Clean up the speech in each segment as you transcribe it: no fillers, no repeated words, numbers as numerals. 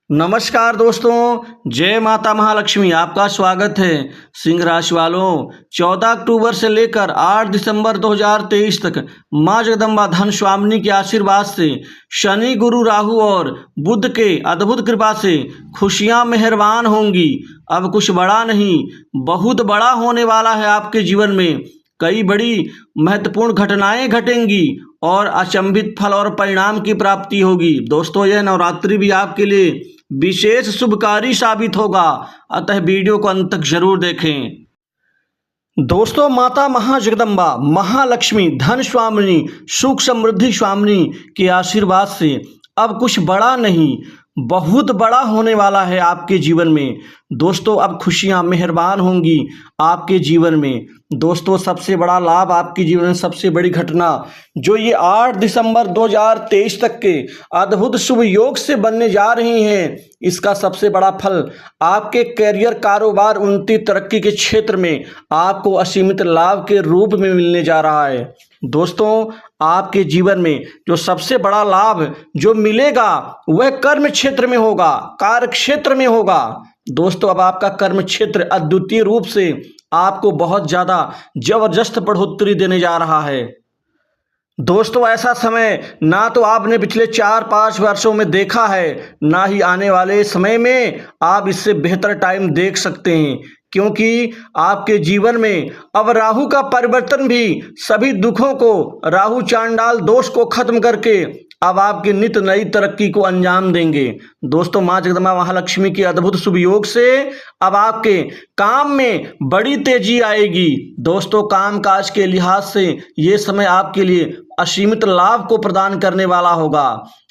नमस्कार दोस्तों, जय माता महालक्ष्मी। आपका स्वागत है। सिंह राशि वालों, 14 अक्टूबर से लेकर 8 दिसंबर 2023 तक माँ जगदम्बा धन स्वामिनी के आशीर्वाद से शनि, गुरु, राहु और बुध के अद्भुत कृपा से खुशियाँ मेहरबान होंगी। अब कुछ बड़ा नहीं, बहुत बड़ा होने वाला है। आपके जीवन में कई बड़ी महत्वपूर्ण घटनाएं घटेंगी और अचंभित फल और परिणाम की प्राप्ति होगी। दोस्तों, यह नवरात्रि भी आपके लिए विशेष शुभकारी साबित होगा, अतः वीडियो को अंत तक जरूर देखें। दोस्तों, माता महाजगदम्बा, महालक्ष्मी, धन स्वामिनी, सुख समृद्धि स्वामिनी के आशीर्वाद से अब कुछ बड़ा नहीं, बहुत बड़ा होने वाला है आपके जीवन में। दोस्तों, अब खुशियां मेहरबान होंगी आपके जीवन में। दोस्तों, सबसे बड़ा लाभ आपके जीवन में, सबसे बड़ी घटना जो ये 8 दिसंबर 2023 तक के अद्भुत शुभ योग से बनने जा रही हैं, इसका सबसे बड़ा फल आपके करियर, कारोबार, उन्नति, तरक्की के क्षेत्र में आपको असीमित लाभ के रूप में मिलने जा रहा है। दोस्तों, आपके जीवन में जो सबसे बड़ा लाभ जो मिलेगा वह कर्म क्षेत्र में होगा, कार्य क्षेत्र में होगा। दोस्तों, अब आपका कर्म क्षेत्र अद्वितीय रूप से आपको बहुत ज़्यादा जबरदस्त बढ़ोतरी देने जा रहा है। दोस्तों, ऐसा समय ना तो आपने पिछले 4-5 वर्षों में देखा है, ना ही आने वाले समय में आप इससे बेहतर टाइम देख सकते हैं, क्योंकि आपके जीवन में अब राहु का परिवर्तन भी सभी दुखों को, राहु चांडाल दोष को खत्म करके अब आपकी नित नई तरक्की को अंजाम देंगे। दोस्तों, माँ जगदम्बा महालक्ष्मी के अद्भुत शुभ योग से अब आपके काम में बड़ी तेजी आएगी। दोस्तों, काम काज के लिहाज से ये समय आपके लिए असीमित लाभ को प्रदान करने वाला होगा।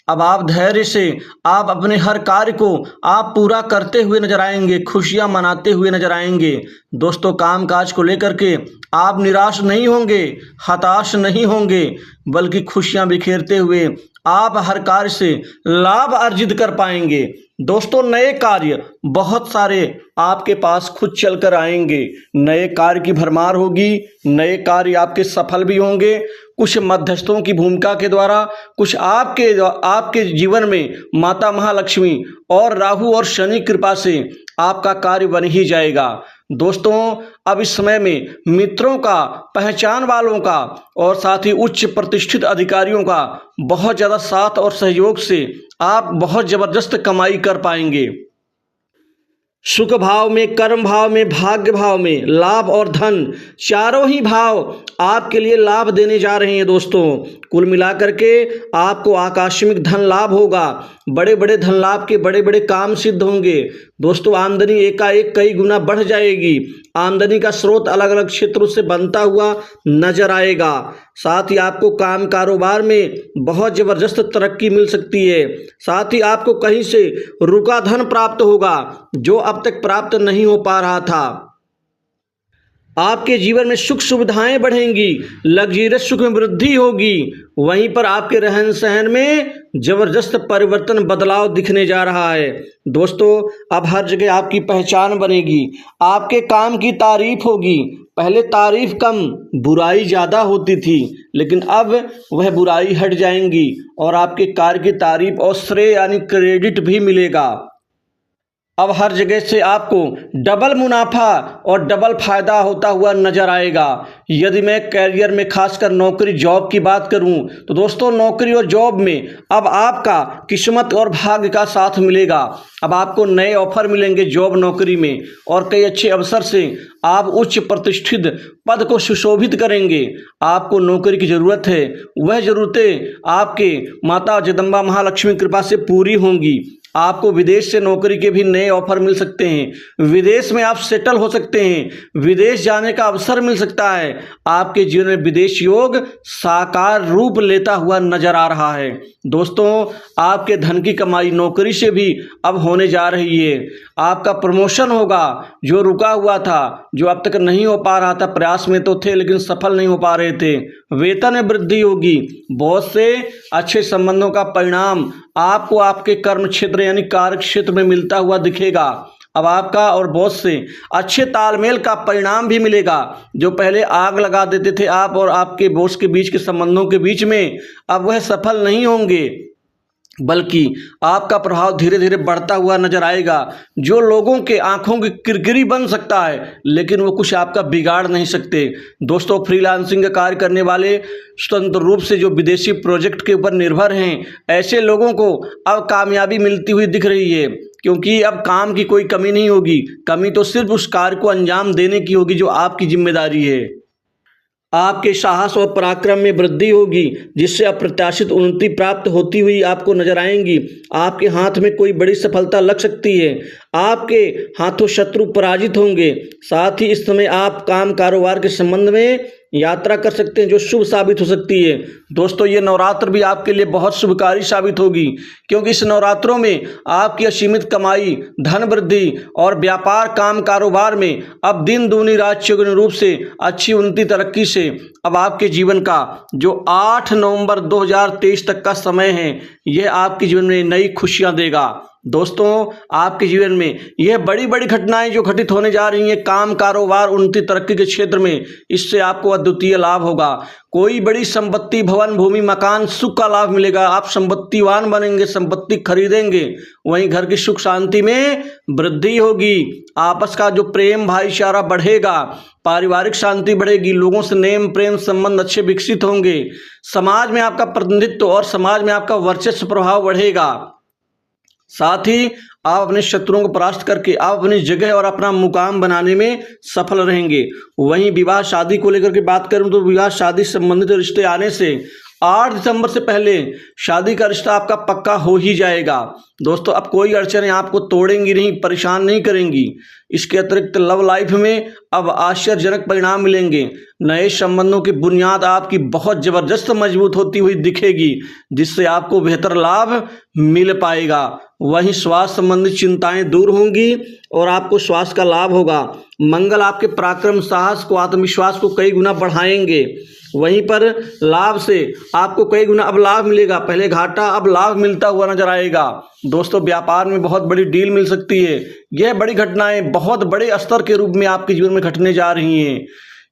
अब आप धैर्य से आप अपने हर कार्य को आप पूरा करते हुए नजर आएंगे, खुशियां मनाते हुए नजर आएंगे। दोस्तों, काम काज को लेकर के आप निराश नहीं होंगे, हताश नहीं होंगे, बल्कि खुशियां बिखेरते हुए आप हर कार्य से लाभ अर्जित कर पाएंगे। दोस्तों, नए कार्य बहुत सारे आपके पास खुद चलकर आएंगे, नए कार्य की भरमार होगी, नए कार्य आपके सफल भी होंगे। कुछ मध्यस्थों की भूमिका के द्वारा, कुछ आपके जीवन में माता महालक्ष्मी और राहु और शनि कृपा से आपका कार्य बन ही जाएगा। दोस्तों, अब इस समय में मित्रों का, पहचान वालों का और साथ ही उच्च प्रतिष्ठित अधिकारियों का बहुत ज़्यादा साथ और सहयोग से आप बहुत ज़बरदस्त कमाई कर पाएंगे। सुख भाव में, कर्म भाव में, भाग्य भाव में लाभ और धन, चारों ही भाव आपके लिए लाभ देने जा रहे हैं। दोस्तों, कुल मिलाकर के आपको आकस्मिक धन लाभ होगा, बड़े बड़े धन लाभ के बड़े बड़े काम सिद्ध होंगे। दोस्तों, आमदनी एकाएक कई गुना बढ़ जाएगी, आमदनी का स्रोत अलग अलग क्षेत्रों से बनता हुआ नजर आएगा। साथ ही आपको काम कारोबार में बहुत जबरदस्त तरक्की मिल सकती है। साथ ही आपको कहीं से रुका धन प्राप्त होगा जो अब तक प्राप्त नहीं हो पा रहा था। आपके जीवन में सुख सुविधाएं बढ़ेंगी, लग्जरियस सुख में वृद्धि होगी। वहीं पर आपके रहन सहन में जबरदस्त परिवर्तन, बदलाव दिखने जा रहा है। दोस्तों, अब हर जगह आपकी पहचान बनेगी, आपके काम की तारीफ होगी। पहले तारीफ कम, बुराई ज़्यादा होती थी, लेकिन अब वह बुराई हट जाएंगी और आपके कार्य की तारीफ और श्रेय यानी क्रेडिट भी मिलेगा। अब हर जगह से आपको डबल मुनाफा और डबल फायदा होता हुआ नजर आएगा। यदि मैं करियर में, खासकर नौकरी जॉब की बात करूं, तो दोस्तों, नौकरी और जॉब में अब आपका किस्मत और भाग्य का साथ मिलेगा। अब आपको नए ऑफर मिलेंगे जॉब नौकरी में और कई अच्छे अवसर से आप उच्च प्रतिष्ठित पद को सुशोभित करेंगे। आपको नौकरी की जरूरत है, वह जरूरतें आपके माता जगदम्बा महालक्ष्मी कृपा से पूरी होंगी। आपको विदेश से नौकरी के भी नए ऑफर मिल सकते हैं, विदेश में आप सेटल हो सकते हैं, विदेश जाने का अवसर मिल सकता है। आपके जीवन में विदेश योग साकार रूप लेता हुआ नजर आ रहा है। दोस्तों, आपके धन की कमाई नौकरी से भी अब होने जा रही है। आपका प्रमोशन होगा, जो रुका हुआ था, जो अब तक नहीं हो पा रहा था, प्रयास में तो थे लेकिन सफल नहीं हो पा रहे थे। वेतन में वृद्धि होगी, बहुत से अच्छे संबंधों का परिणाम आपको आपके कर्म क्षेत्र यानी कार्य क्षेत्र में मिलता हुआ दिखेगा। अब आपका और बॉस से अच्छे तालमेल का परिणाम भी मिलेगा। जो पहले आग लगा देते थे आप और आपके बॉस के बीच के संबंधों के बीच में, अब वह सफल नहीं होंगे। बल्कि आपका प्रभाव धीरे धीरे बढ़ता हुआ नजर आएगा। जो लोगों के आंखों की किरकिरी बन सकता है, लेकिन वो कुछ आपका बिगाड़ नहीं सकते। दोस्तों, फ्रीलांसिंग का कार्य करने वाले, स्वतंत्र रूप से जो विदेशी प्रोजेक्ट के ऊपर निर्भर हैं, ऐसे लोगों को अब कामयाबी मिलती हुई दिख रही है, क्योंकि अब काम की कोई कमी नहीं होगी। कमी तो सिर्फ उस कार्य को अंजाम देने की होगी जो आपकी जिम्मेदारी है। आपके साहस और पराक्रम में वृद्धि होगी, जिससे अप्रत्याशित उन्नति प्राप्त होती हुई आपको नजर आएंगी। आपके हाथ में कोई बड़ी सफलता लग सकती है। आपके हाथों शत्रु पराजित होंगे। साथ ही इस समय आप काम कारोबार के संबंध में यात्रा कर सकते हैं, जो शुभ साबित हो सकती है। दोस्तों, ये नवरात्र भी आपके लिए बहुत शुभकारी साबित होगी, क्योंकि इस नवरात्रों में आपकी असीमित कमाई, धन वृद्धि और व्यापार काम कारोबार में अब दिन दूनी रात चौगुनी रूप से अच्छी उन्नति तरक्की से अब आपके जीवन का जो 8 नवंबर 2023 तक का समय है, यह आपके जीवन में नई खुशियां देगा। दोस्तों, आपके जीवन में यह बड़ी बड़ी घटनाएं जो घटित होने जा रही हैं काम कारोबार उन्नति तरक्की के क्षेत्र में, इससे आपको अद्वितीय लाभ होगा। कोई बड़ी संपत्ति, भवन, भूमि, मकान, सुख का लाभ मिलेगा। आप संपत्तिवान बनेंगे, संपत्ति खरीदेंगे। वहीं घर की सुख शांति में वृद्धि होगी। आपस का जो प्रेम भाईचारा बढ़ेगा, पारिवारिक शांति बढ़ेगी, लोगों से नेम प्रेम संबंध अच्छे विकसित होंगे। समाज में आपका प्रतिनिधित्व और समाज में आपका वर्चस्व प्रभाव बढ़ेगा। साथ ही आप अपने शत्रुओं को परास्त करके आप अपनी जगह और अपना मुकाम बनाने में सफल रहेंगे। वहीं विवाह शादी को लेकर के बात करूं तो विवाह शादी संबंधित रिश्ते आने से 8 दिसंबर से पहले शादी का रिश्ता आपका पक्का हो ही जाएगा। दोस्तों, अब कोई अड़चनें आपको तोड़ेंगी नहीं, परेशान नहीं करेंगी। इसके अतिरिक्त लव लाइफ में अब आश्चर्यजनक परिणाम मिलेंगे। नए संबंधों की बुनियाद आपकी बहुत जबरदस्त मजबूत होती हुई दिखेगी, जिससे आपको बेहतर लाभ मिल पाएगा। वहीं स्वास्थ्य संबंधित चिंताएं दूर होंगी और आपको स्वास्थ्य का लाभ होगा। मंगल आपके पराक्रम, साहस को, आत्मविश्वास को कई गुना बढ़ाएंगे। वहीं पर लाभ से आपको कई गुना अब लाभ मिलेगा। पहले घाटा, अब लाभ मिलता हुआ नजर आएगा। दोस्तों, व्यापार में बहुत बड़ी डील मिल सकती है। यह बड़ी घटनाएं बहुत बड़े स्तर के रूप में आपके जीवन में घटने जा रही हैं।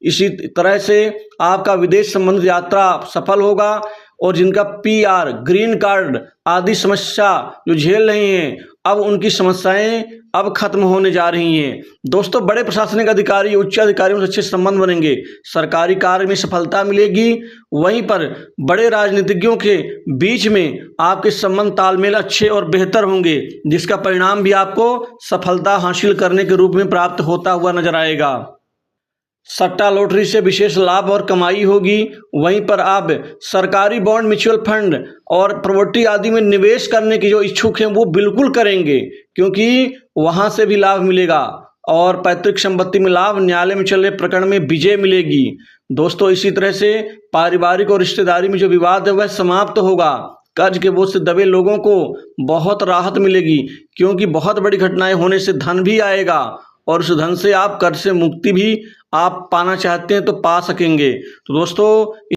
इसी तरह से आपका विदेश संबंधित यात्रा सफल होगा और जिनका PR, ग्रीन कार्ड आदि समस्या जो झेल रहे हैं, अब उनकी समस्याएं अब खत्म होने जा रही हैं। दोस्तों, बड़े प्रशासनिक अधिकारी, उच्च अधिकारियों से अच्छे संबंध बनेंगे। सरकारी कार्य में सफलता मिलेगी। वहीं पर बड़े राजनीतिज्ञों के बीच में आपके संबंध तालमेल अच्छे और बेहतर होंगे, जिसका परिणाम भी आपको सफलता हासिल करने के रूप में प्राप्त होता हुआ नजर आएगा। सट्टा लॉटरी से विशेष लाभ और कमाई होगी। वहीं पर आप सरकारी बॉन्ड, म्यूचुअल फंड और प्रॉपर्टी आदि में निवेश करने की जो इच्छुक हैं वो बिल्कुल करेंगे, क्योंकि वहां से भी लाभ मिलेगा। और पैतृक संपत्ति में लाभ, न्यायालय में चल रहे प्रकरण में विजय मिलेगी। दोस्तों, इसी तरह से पारिवारिक और रिश्तेदारी में जो विवाद है वह समाप्त होगा। कर्ज के बोझ से दबे लोगों को बहुत राहत मिलेगी, क्योंकि बहुत बड़ी घटनाएं होने से धन भी आएगा और उस धन से आप कर्ज से मुक्ति भी आप पाना चाहते हैं तो पा सकेंगे। तो दोस्तों,